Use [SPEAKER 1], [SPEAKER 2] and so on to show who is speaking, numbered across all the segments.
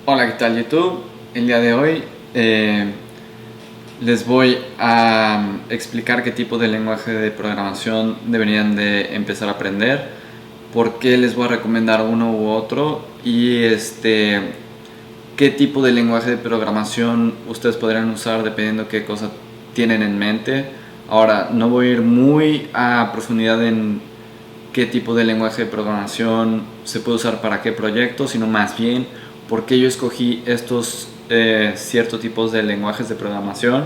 [SPEAKER 1] Hola, ¿qué tal YouTube? El día de hoy les voy a explicar qué tipo de lenguaje de programación deberían de empezar a aprender, por qué les voy a recomendar uno u otro y qué tipo de lenguaje de programación ustedes podrían usar dependiendo qué cosa tienen en mente. Ahora, no voy a ir muy a profundidad en qué tipo de lenguaje de programación se puede usar para qué proyecto, sino más bien por qué yo escogí estos ciertos tipos de lenguajes de programación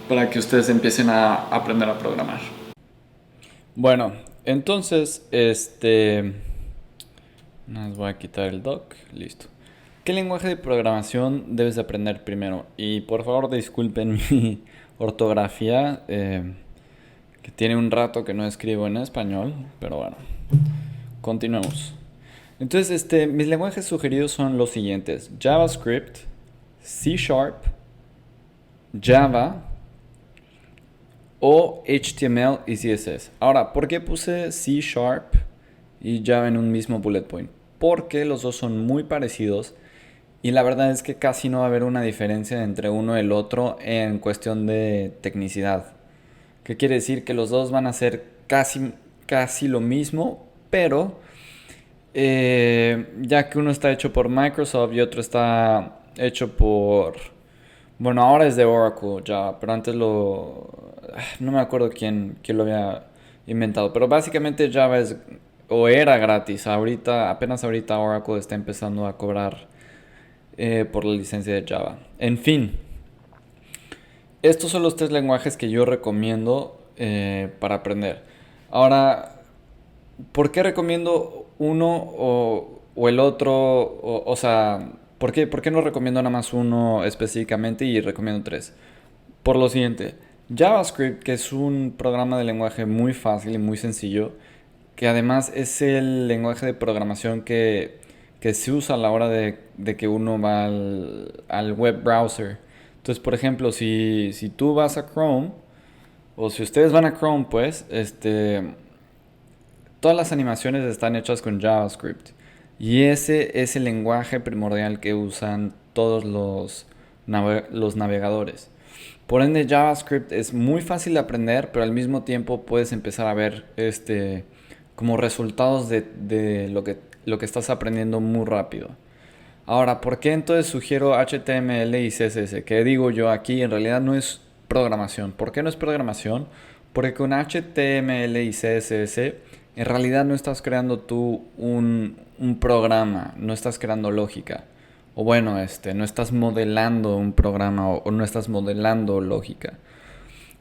[SPEAKER 1] para que ustedes empiecen a aprender a programar. Bueno, entonces, les voy a quitar el doc, listo. ¿Qué lenguaje de programación debes de aprender primero? Y por favor disculpen mi ortografía, que tiene un rato que no escribo en español, pero bueno, continuemos. Entonces, mis lenguajes sugeridos son los siguientes: JavaScript, C Sharp, Java o HTML y CSS. Ahora, ¿por qué puse C Sharp y Java en un mismo bullet point? Porque los dos son muy parecidos y la verdad es que casi no va a haber una diferencia entre uno y el otro en cuestión de tecnicidad. ¿Qué quiere decir? Que los dos van a ser casi lo mismo, pero ya que uno está hecho por Microsoft y otro está hecho por... Bueno, ahora es de Oracle ya, pero antes no me acuerdo quién lo había inventado. Pero básicamente Java es o era gratis. Apenas ahorita Oracle está empezando a cobrar por la licencia de Java. En fin, estos son los tres lenguajes que yo recomiendo para aprender. Ahora, ¿por qué recomiendo uno o el otro? O sea, ¿por qué no recomiendo nada más uno específicamente y recomiendo tres? Por lo siguiente, JavaScript, que es un programa de lenguaje muy fácil y muy sencillo, que además es el lenguaje de programación que se usa a la hora de que uno va al web browser. Entonces, por ejemplo, si tú vas a Chrome, o si ustedes van a Chrome, pues, todas las animaciones están hechas con JavaScript. Y ese es el lenguaje primordial que usan todos los navegadores. Por ende, JavaScript es muy fácil de aprender, pero al mismo tiempo puedes empezar a ver como resultados de lo que estás aprendiendo muy rápido. Ahora, ¿por qué entonces sugiero HTML y CSS? Que digo yo aquí, en realidad no es programación. ¿Por qué no es programación? Porque con HTML y CSS en realidad no estás creando tú un programa, no estás creando lógica. O bueno, no estás modelando un programa o no estás modelando lógica.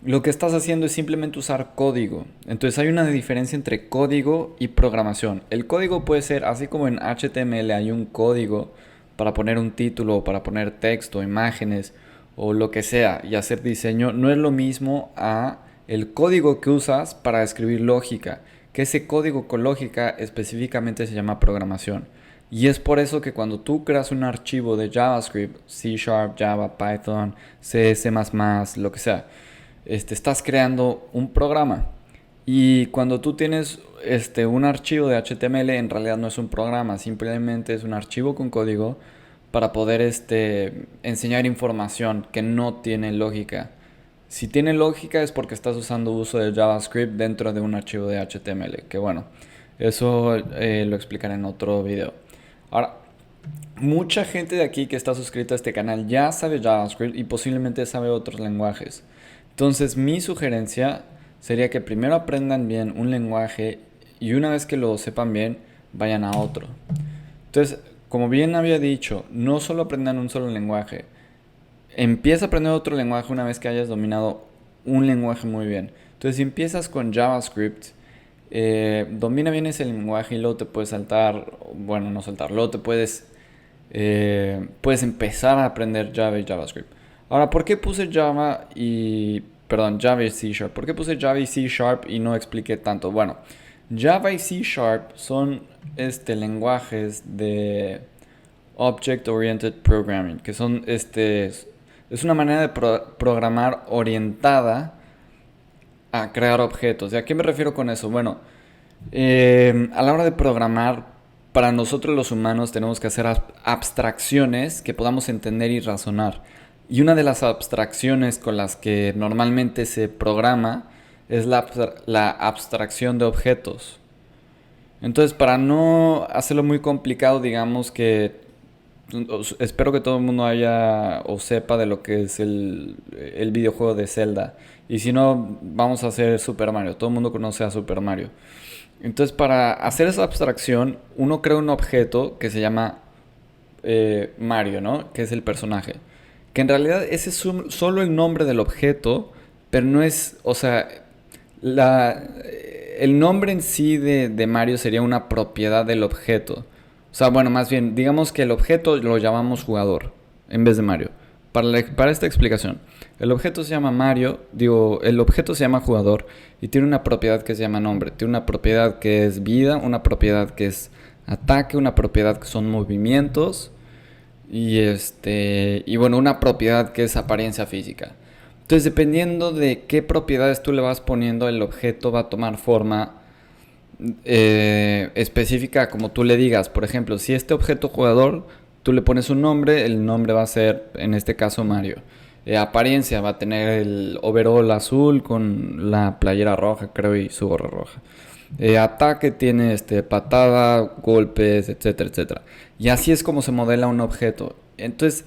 [SPEAKER 1] Lo que estás haciendo es simplemente usar código. Entonces hay una diferencia entre código y programación. El código puede ser, así como en HTML hay un código para poner un título, para poner texto, imágenes o lo que sea y hacer diseño, no es lo mismo a el código que usas para escribir lógica, que ese código con lógica específicamente se llama programación. Y es por eso que cuando tú creas un archivo de JavaScript, C Sharp, Java, Python, C, C++, lo que sea, estás creando un programa. Y cuando tú tienes un archivo de HTML, en realidad no es un programa, simplemente es un archivo con código para poder enseñar información que no tiene lógica. Si tiene lógica es porque estás usando uso de JavaScript dentro de un archivo de HTML, que bueno, eso lo explicaré en otro video. Ahora, mucha gente de aquí que está suscrita a este canal ya sabe JavaScript y posiblemente sabe otros lenguajes. Entonces, mi sugerencia sería que primero aprendan bien un lenguaje y una vez que lo sepan bien, vayan a otro. Entonces, como bien había dicho, no solo aprendan un solo lenguaje. Empieza a aprender otro lenguaje una vez que hayas dominado un lenguaje muy bien. Entonces, si empiezas con JavaScript, domina bien ese lenguaje y luego te puedes saltar, bueno, no saltar, luego puedes empezar a aprender Java y JavaScript. Ahora, ¿por qué puse Java y C Sharp? ¿Por qué puse Java y C Sharp y no expliqué tanto? Bueno, Java y C Sharp son lenguajes de Object Oriented Programming, que son es una manera de programar orientada a crear objetos. ¿Y a qué me refiero con eso? Bueno, a la hora de programar, para nosotros los humanos tenemos que hacer abstracciones que podamos entender y razonar. Y una de las abstracciones con las que normalmente se programa es la abstracción de objetos. Entonces, para no hacerlo muy complicado, digamos que espero que todo el mundo haya o sepa de lo que es el videojuego de Zelda. Y si no, vamos a hacer Super Mario. Todo el mundo conoce a Super Mario. Entonces, para hacer esa abstracción, uno crea un objeto que se llama Mario, ¿no? Que es el personaje. Que en realidad ese es solo el nombre del objeto, pero no es, o sea, la, el nombre en sí de Mario sería una propiedad del objeto. O sea, bueno, más bien, digamos que el objeto lo llamamos jugador en vez de Mario. Para esta explicación, el objeto se llama Mario, digo, el objeto se llama jugador y tiene una propiedad que se llama nombre. Tiene una propiedad que es vida, una propiedad que es ataque, una propiedad que son movimientos y bueno, una propiedad que es apariencia física. Entonces, dependiendo de qué propiedades tú le vas poniendo, el objeto va a tomar forma específica como tú le digas. Por ejemplo, si este objeto jugador, tú le pones un nombre, el nombre va a ser, en este caso, Mario. Apariencia, va a tener el overall azul con la playera roja, creo, y su gorra roja. Ataque tiene patada, golpes, etcétera, etcétera. Y así es como se modela un objeto. Entonces,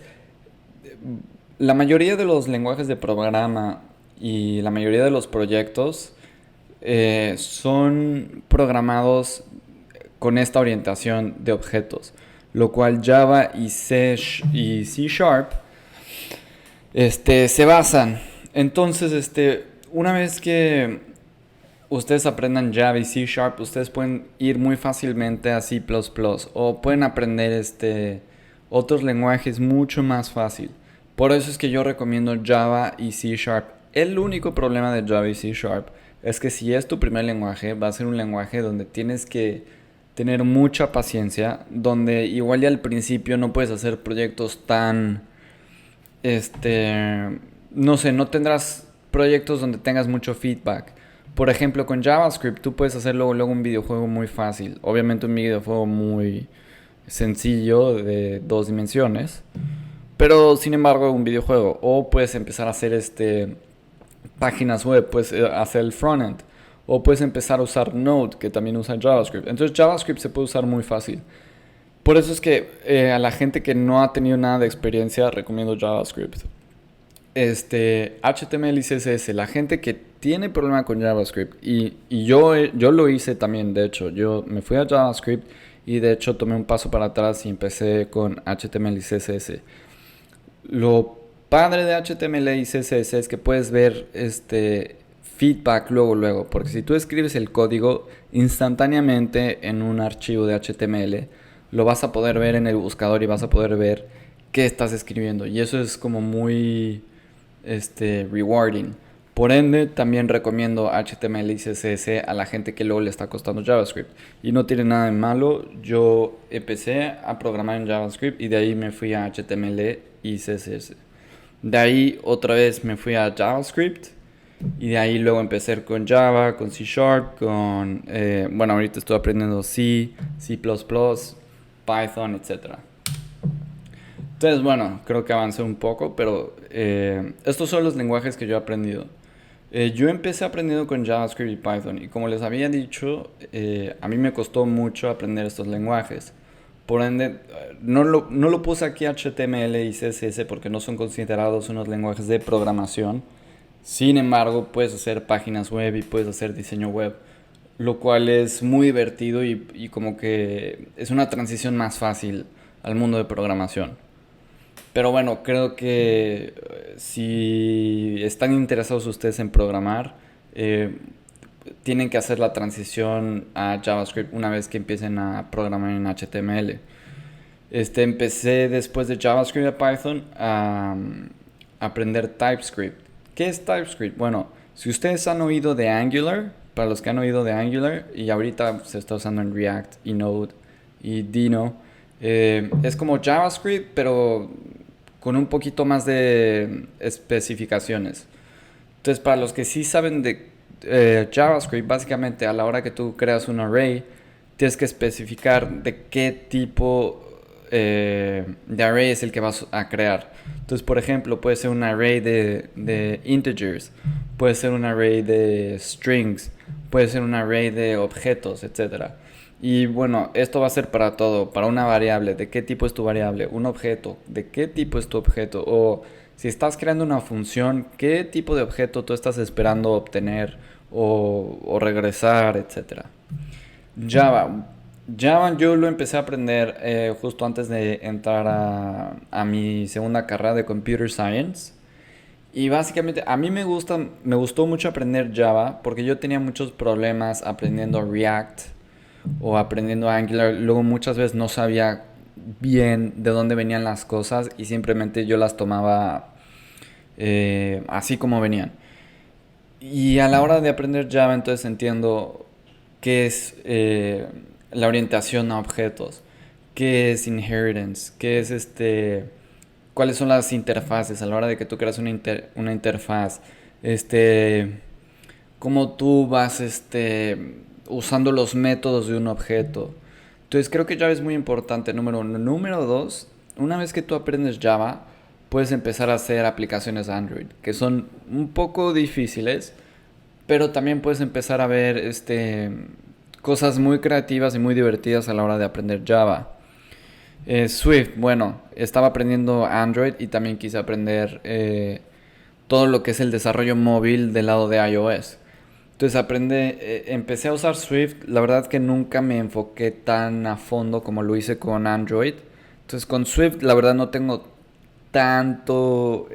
[SPEAKER 1] la mayoría de los lenguajes de programa y la mayoría de los proyectos son programados con esta orientación de objetos, lo cual Java y C Sharp se basan. Entonces, una vez que ustedes aprendan Java y C Sharp, ustedes pueden ir muy fácilmente a C++ o pueden aprender otros lenguajes mucho más fácil. Por eso es que yo recomiendo Java y C Sharp. El único problema de Java y C Sharp es que si es tu primer lenguaje, va a ser un lenguaje donde tienes que tener mucha paciencia, donde igual ya al principio no puedes hacer proyectos tan, no sé, no tendrás proyectos donde tengas mucho feedback. Por ejemplo, con JavaScript tú puedes hacer luego un videojuego muy fácil. Obviamente un videojuego muy sencillo de 2 dimensiones. Pero sin embargo un videojuego. O puedes empezar a hacer páginas web, puedes hacer el frontend. O puedes empezar a usar Node, que también usa JavaScript. Entonces JavaScript se puede usar muy fácil. Por eso es que a la gente que no ha tenido nada de experiencia recomiendo JavaScript. HTML y CSS, la gente que tiene problema con JavaScript y yo lo hice también, de hecho, yo me fui a JavaScript y de hecho tomé un paso para atrás y empecé con HTML y CSS. Lo padre de HTML y CSS es que puedes ver feedback luego, porque si tú escribes el código instantáneamente en un archivo de HTML, lo vas a poder ver en el buscador y vas a poder ver qué estás escribiendo y eso es como muy rewarding. Por ende, también recomiendo HTML y CSS a la gente que luego le está costando JavaScript. Y no tiene nada de malo. Yo empecé a programar en JavaScript y de ahí me fui a HTML y CSS. De ahí otra vez me fui a JavaScript y de ahí luego empecé con Java, con C Sharp, bueno, ahorita estoy aprendiendo C, C++, Python, etcétera. Entonces, bueno, creo que avancé un poco, pero estos son los lenguajes que yo he aprendido. Yo empecé aprendiendo con JavaScript y Python y como les había dicho, a mí me costó mucho aprender estos lenguajes. Por ende, no lo puse aquí HTML y CSS porque no son considerados unos lenguajes de programación. Sin embargo, puedes hacer páginas web y puedes hacer diseño web, lo cual es muy divertido y como que es una transición más fácil al mundo de programación. Pero bueno, creo que si están interesados ustedes en programar, eh, tienen que hacer la transición a JavaScript una vez que empiecen a programar en HTML. Empecé después de JavaScript a Python a aprender TypeScript. ¿Qué es TypeScript? Bueno, si ustedes han oído de Angular, para los que han oído de Angular, y ahorita se está usando en React y Node y Dino, es como JavaScript, pero con un poquito más de especificaciones. Entonces, para los que sí saben de JavaScript, básicamente a la hora que tú creas un array, tienes que especificar de qué tipo de array es el que vas a crear. Entonces, por ejemplo, puede ser un array de integers, puede ser un array de strings, puede ser un array de objetos, etcétera. Y bueno, esto va a ser para todo, para una variable, ¿de qué tipo es tu variable? Un objeto, ¿de qué tipo es tu objeto? O si estás creando una función, ¿qué tipo de objeto tú estás esperando obtener o regresar, etcétera? Java. Java yo lo empecé a aprender justo antes de entrar a mi segunda carrera de Computer Science. Y básicamente a mí me gustó mucho aprender Java porque yo tenía muchos problemas aprendiendo React o aprendiendo Angular. Luego muchas veces no sabía bien de dónde venían las cosas y simplemente yo las tomaba así como venían. Y a la hora de aprender Java, entonces entiendo qué es la orientación a objetos, qué es inheritance, qué es cuáles son las interfaces a la hora de que tú creas una interfaz, este, cómo tú vas usando los métodos de un objeto. Entonces creo que Java es muy importante, número uno. Número dos, una vez que tú aprendes Java, puedes empezar a hacer aplicaciones Android, que son un poco difíciles, pero también puedes empezar a ver cosas muy creativas y muy divertidas a la hora de aprender Java. Swift, bueno, estaba aprendiendo Android y también quise aprender todo lo que es el desarrollo móvil del lado de iOS. Entonces empecé a usar Swift. La verdad que nunca me enfoqué tan a fondo como lo hice con Android. Entonces con Swift la verdad no tengo no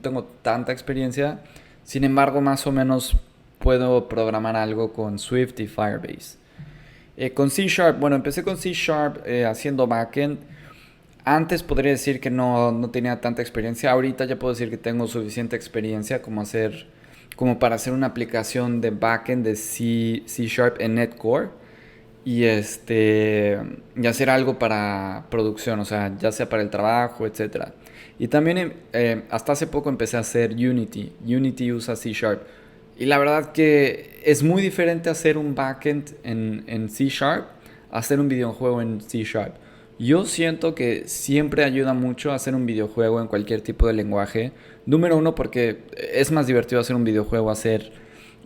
[SPEAKER 1] tengo tanta experiencia. Sin embargo, más o menos puedo programar algo con Swift y Firebase. Con C Sharp, bueno, empecé con C Sharp haciendo backend. Antes podría decir que no tenía tanta experiencia. Ahorita ya puedo decir que tengo suficiente experiencia como para hacer una aplicación de backend de C Sharp en NetCore y hacer algo para producción, o sea, ya sea para el trabajo, etcétera. Y también hasta hace poco empecé a hacer Unity. Unity usa C Sharp. Y la verdad que es muy diferente hacer un backend en C Sharp a hacer un videojuego en C Sharp. Yo siento que siempre ayuda mucho a hacer un videojuego en cualquier tipo de lenguaje. Número uno, porque es más divertido hacer un videojuego, hacer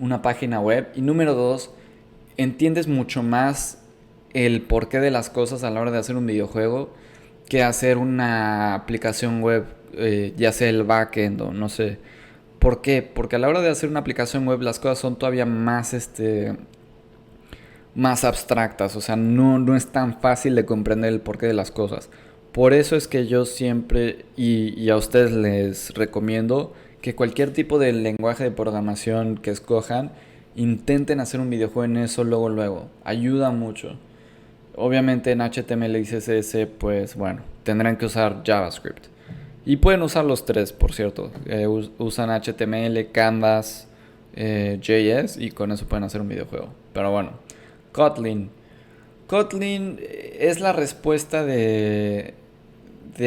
[SPEAKER 1] una página web. Y número dos, entiendes mucho más el porqué de las cosas a la hora de hacer un videojuego que hacer una aplicación web, ya sea el backend o no sé. ¿Por qué? Porque a la hora de hacer una aplicación web las cosas son todavía más abstractas, o sea, no es tan fácil de comprender el porqué de las cosas. Por eso es que yo siempre, y a ustedes les recomiendo, que cualquier tipo de lenguaje de programación que escojan, intenten hacer un videojuego en eso luego, luego. Ayuda mucho. Obviamente en HTML y CSS, pues bueno, tendrán que usar JavaScript. Y pueden usar los tres, por cierto. Usan HTML, Canvas, JS y con eso pueden hacer un videojuego. Pero bueno, Kotlin. Kotlin es la respuesta de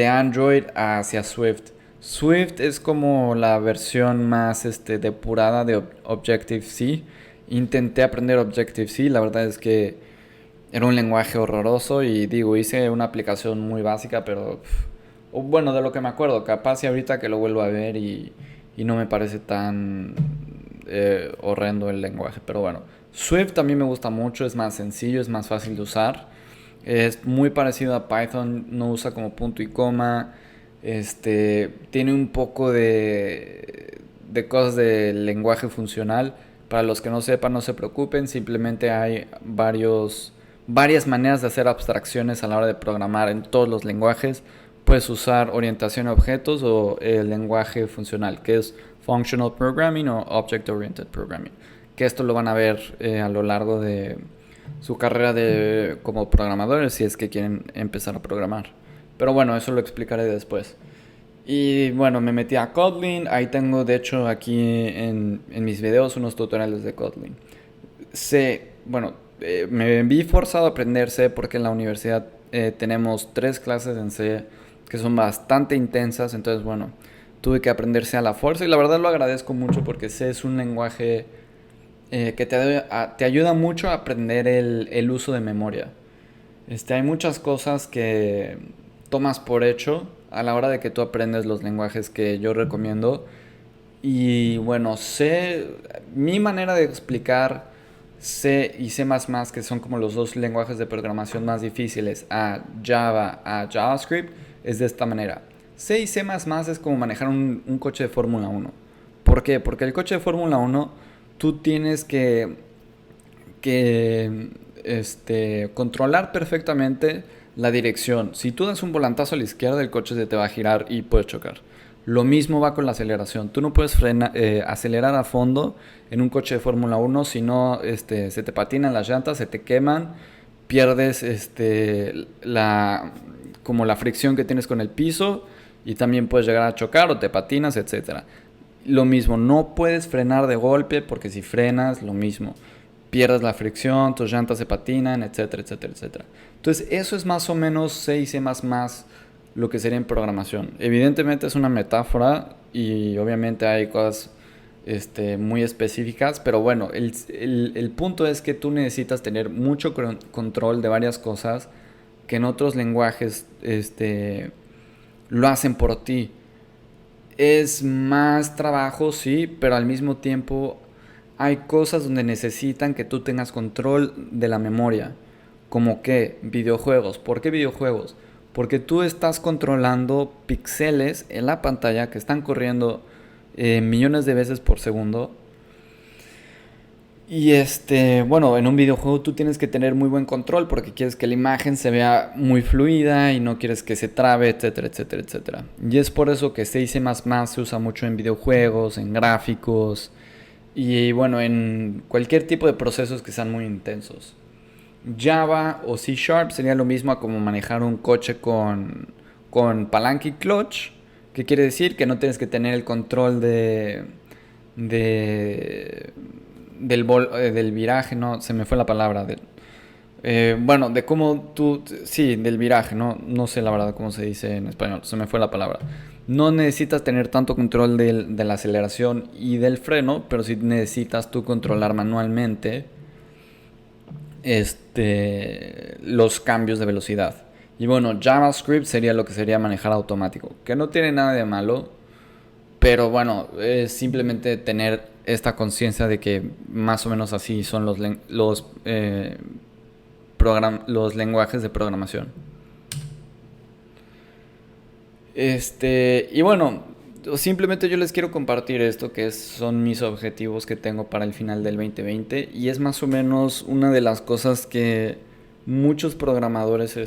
[SPEAKER 1] Android hacia Swift. Swift es como la versión más depurada de Objective-C. Intenté aprender Objective-C, la verdad es que era un lenguaje horroroso y digo, hice una aplicación muy básica, pero bueno, de lo que me acuerdo, capaz y ahorita que lo vuelvo a ver y no me parece tan horrendo el lenguaje, pero bueno. Swift también me gusta mucho, es más sencillo, es más fácil de usar. Es muy parecido a Python, no usa como punto y coma. Tiene un poco de cosas de lenguaje funcional. Para los que no sepan, no se preocupen, simplemente hay varias maneras de hacer abstracciones a la hora de programar en todos los lenguajes. Puedes usar orientación a objetos o el lenguaje funcional, que es Functional Programming o Object Oriented Programming. Que esto lo van a ver a lo largo de su carrera como programadores si es que quieren empezar a programar. Pero bueno, eso lo explicaré después. Y bueno, me metí a Kotlin. Ahí tengo, de hecho, aquí en mis videos unos tutoriales de Kotlin. Bueno, me vi forzado a aprender C porque en la universidad tenemos 3 clases en C que son bastante intensas. Entonces, bueno, tuve que aprender C a la fuerza y la verdad lo agradezco mucho porque C es un lenguaje que te ayuda mucho a aprender el uso de memoria. Hay muchas cosas que tomas por hecho a la hora de que tú aprendes los lenguajes que yo recomiendo. Y bueno, mi manera de explicar C y C++, que son como los dos lenguajes de programación más difíciles, a Java, a JavaScript, es de esta manera. C y C++ es como manejar un coche de Fórmula 1. ¿Por qué? Porque el coche de Fórmula 1 tú tienes que controlar perfectamente la dirección. Si tú das un volantazo a la izquierda, el coche se te va a girar y puedes chocar. Lo mismo va con la aceleración. Tú no puedes acelerar a fondo en un coche de Fórmula 1, si no se te patinan las llantas, se te queman, pierdes como la fricción que tienes con el piso y también puedes llegar a chocar o te patinas, etcétera. Lo mismo, no puedes frenar de golpe porque si frenas, lo mismo. Pierdes la fricción, tus llantas se patinan, etcétera, etcétera, etcétera. Entonces, eso es más o menos C y C++ lo que sería en programación. Evidentemente es una metáfora y obviamente hay cosas muy específicas, pero bueno, el punto es que tú necesitas tener mucho control de varias cosas que en otros lenguajes lo hacen por ti. Es más trabajo, sí, pero al mismo tiempo hay cosas donde necesitan que tú tengas control de la memoria. Como que videojuegos. ¿Por qué videojuegos? Porque tú estás controlando píxeles en la pantalla que están corriendo millones de veces por segundo. Y bueno, en un videojuego tú tienes que tener muy buen control porque quieres que la imagen se vea muy fluida y no quieres que se trabe, etcétera, etcétera, etcétera. Y es por eso que C y C++ se usa mucho en videojuegos, en gráficos y bueno, en cualquier tipo de procesos que sean muy intensos. Java o C Sharp sería lo mismo a como manejar un coche con palanca y clutch, que quiere decir que no tienes que tener el control de del viraje, no, se me fue la palabra. Bueno, de cómo tú, sí, del viraje, no sé la verdad cómo se dice en español, se me fue la palabra. No necesitas tener tanto control de la aceleración y del freno, pero sí necesitas tú controlar manualmente los cambios de velocidad. Y bueno, JavaScript sería lo que sería manejar automático, que no tiene nada de malo, pero bueno, es simplemente tener esta conciencia de que más o menos así son los lenguajes de programación. Y bueno, simplemente yo les quiero compartir esto son mis objetivos que tengo para el final del 2020 y es más o menos una de las cosas que muchos programadores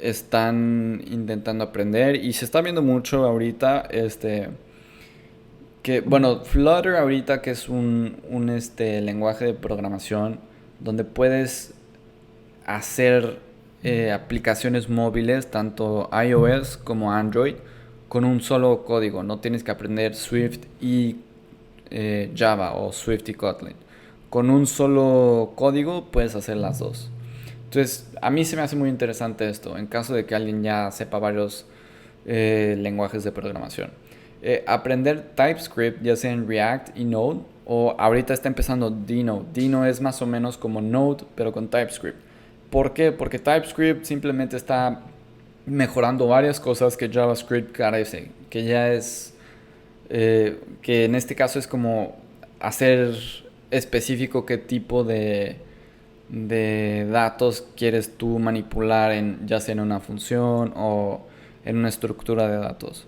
[SPEAKER 1] están intentando aprender y se está viendo mucho ahorita que bueno, Flutter ahorita que es un lenguaje de programación donde puedes hacer aplicaciones móviles, tanto iOS como Android, con un solo código. No tienes que aprender Swift y Java o Swift y Kotlin. Con un solo código puedes hacer las dos. Entonces, a mí se me hace muy interesante esto, en caso de que alguien ya sepa varios lenguajes de programación. Aprender TypeScript, ya sea en React y Node, o ahorita está empezando Dino. Dino es más o menos como Node, pero con TypeScript. ¿Por qué? Porque TypeScript simplemente está mejorando varias cosas que JavaScript carece, que ya es, que en este caso es como hacer específico qué tipo de datos quieres tú manipular ya sea en una función o en una estructura de datos.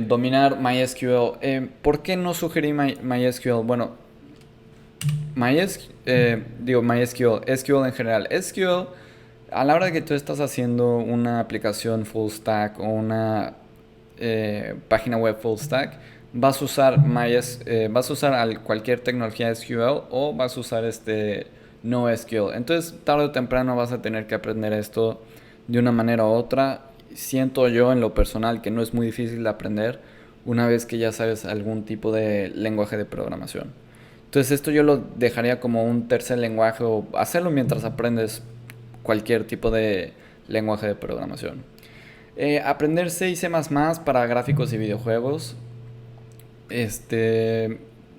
[SPEAKER 1] Dominar MySQL. ¿Por qué no sugerí MySQL? Bueno, MySQL, SQL en general. SQL, a la hora de que tú estás haciendo una aplicación full stack o una página web full stack, vas a usar cualquier tecnología SQL o vas a usar no SQL. Entonces, tarde o temprano vas a tener que aprender esto de una manera u otra. Siento yo en lo personal que no es muy difícil de aprender una vez que ya sabes algún tipo de lenguaje de programación. Entonces esto yo lo dejaría como un tercer lenguaje o hacerlo mientras aprendes cualquier tipo de lenguaje de programación. Aprender C y C++ para gráficos y videojuegos.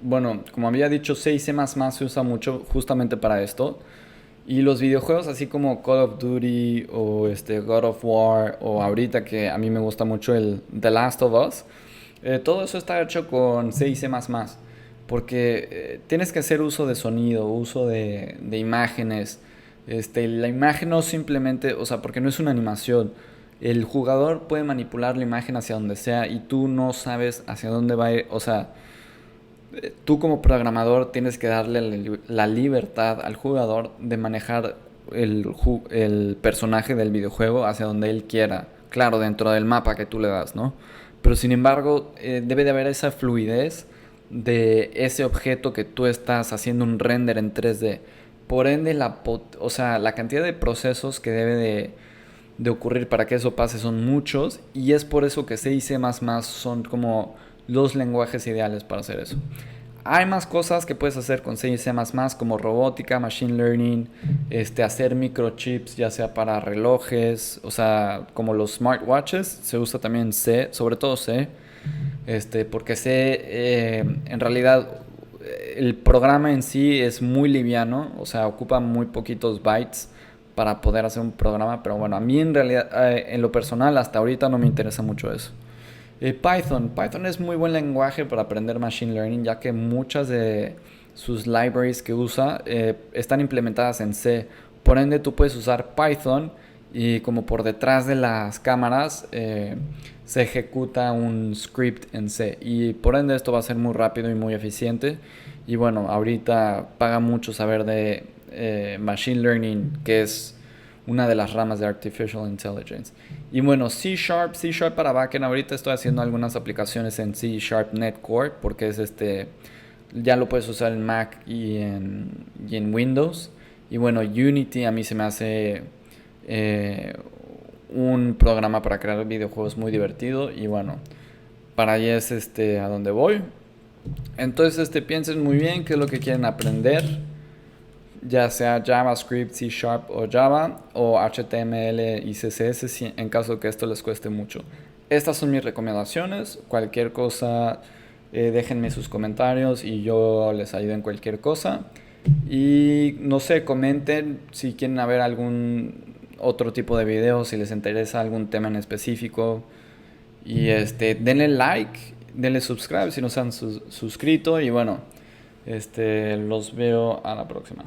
[SPEAKER 1] bueno, como había dicho, C y C++ se usa mucho justamente para esto. Y los videojuegos así como Call of Duty o God of War o ahorita que a mí me gusta mucho el The Last of Us, todo eso está hecho con C y C++, porque tienes que hacer uso de sonido, uso de imágenes. La imagen no simplemente, o sea, porque no es una animación. El jugador puede manipular la imagen hacia donde sea y tú no sabes hacia dónde va a ir. O sea, tú como programador tienes que darle la libertad al jugador de manejar el personaje del videojuego hacia donde él quiera. Claro, dentro del mapa que tú le das, ¿no? Pero sin embargo, debe de haber esa fluidez de ese objeto que tú estás haciendo un render en 3D. Por ende, o sea, la cantidad de procesos que debe de ocurrir para que eso pase son muchos y es por eso que C y C++ son como los lenguajes ideales para hacer eso. Hay más cosas que puedes hacer con C y C++, como robótica, machine learning, hacer microchips, ya sea para relojes, o sea, como los smartwatches, se usa también C, sobre todo C, porque C, en realidad, el programa en sí es muy liviano, o sea, ocupa muy poquitos bytes para poder hacer un programa, pero bueno, a mí en realidad, en lo personal, hasta ahorita no me interesa mucho eso. Python es muy buen lenguaje para aprender Machine Learning, ya que muchas de sus libraries que usa están implementadas en C. Por ende, tú puedes usar Python y como por detrás de las cámaras se ejecuta un script en C. Y por ende esto va a ser muy rápido y muy eficiente. Y bueno, ahorita paga mucho saber de Machine Learning, que es una de las ramas de Artificial Intelligence. Y bueno, C Sharp para backend. Ahorita estoy haciendo algunas aplicaciones en C Sharp Net Core porque es ya lo puedes usar en Mac y en Windows. Y bueno, Unity a mí se me hace un programa para crear videojuegos muy divertido. Y bueno, para allá es a donde voy. Entonces piensen muy bien qué es lo que quieren aprender, ya sea JavaScript, C Sharp o Java, o HTML y CSS en caso que esto les cueste mucho. Estas son mis recomendaciones. Cualquier cosa, déjenme sus comentarios y yo les ayudo en cualquier cosa. Y no sé, comenten si quieren ver algún otro tipo de video, si les interesa algún tema en específico. Y denle like, denle subscribe si no se han suscrito. Y bueno, los veo a la próxima.